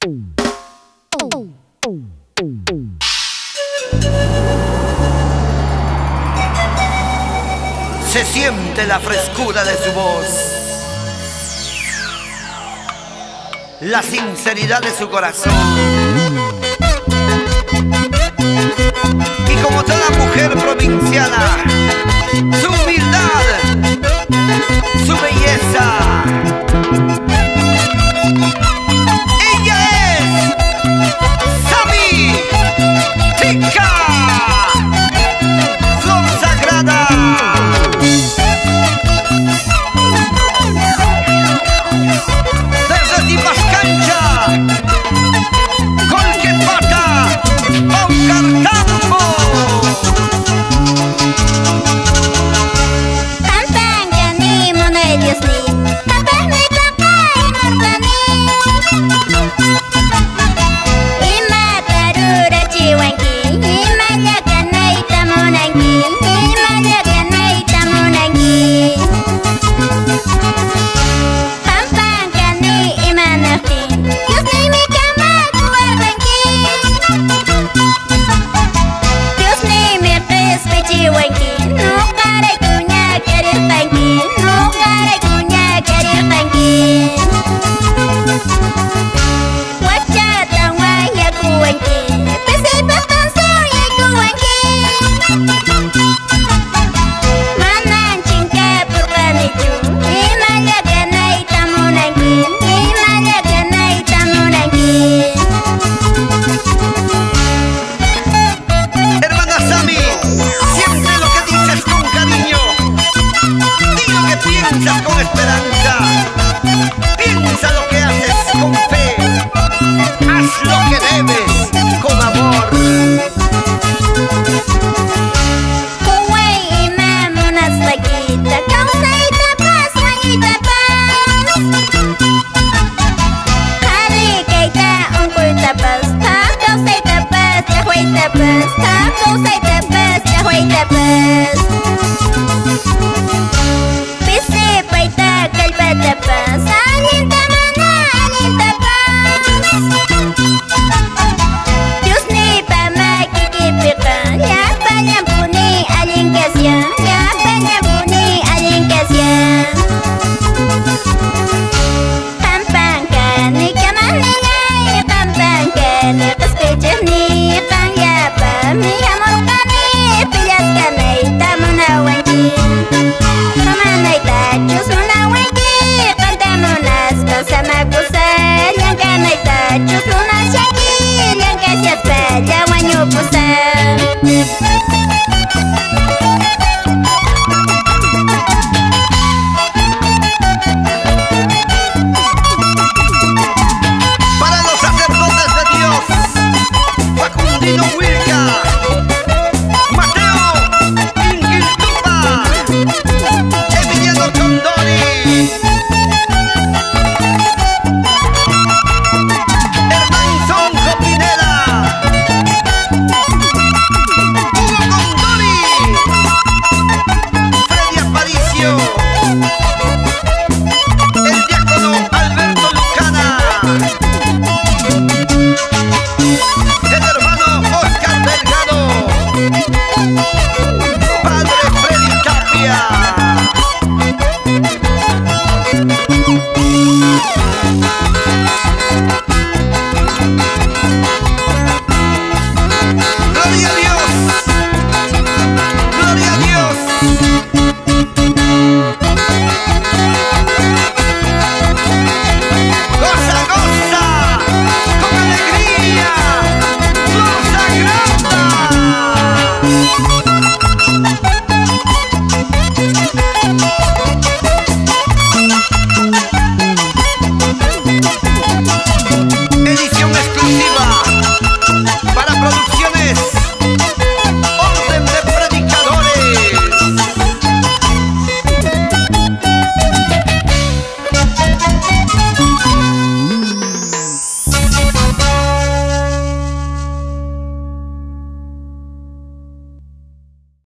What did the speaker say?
Se siente la frescura de su voz, la sinceridad de su corazón. Y como toda mujer provinciana, su humildad, su belleza. Ella es Sammy Tica, flor sagrada. Desde Tipascancha, Colquepata, Paucartambo. Pampangani monediosni, tapahni tapai nurgani. Ima tarura ciwangi, ima nyaganai tamunangi, ima nyaganai tamunangi. Pampangani ima nafti, yusni mi kama tuarbangi. Yusni mi qismi ciwangi, nukare kunya karir bangi, nukare kunya karir bangi. Wajatan waya kuwangi, pesi patanso ya kuwangi. Manan cingka purganicu, imanya ganai tamunangi, imanya ganai tamunangi. Hermana Sammy, siempre lo que dices con cariño, di lo que piensas con esperanza, piensa lo que haces con fe, haz lo que debes con amor. Kuwai imam munas bagita, kausay tapas, wangi tapas. Hari kaita ungkoy tapas, ta kausay tapas, kahoy tapas, ta kausay tapas, kahoy tapas. Pisi paita kalpa tapas, alin tamana, alin tapas. Diyos ni pamakikipikan, yapan niya puni aling kasyan, yapan niya puni aling kasyan. Pampangani kamanilay, pampangani kaspechani, kang yapa mi amorkani, pilas kanay tamunawangi. Kamanay tachos munawangi, kantamunas kasama kusal, yang kanay tachos munas yangil, yang kasyat padawan nyo pusal. Para los sacerdotes de Dios, Facundino Will.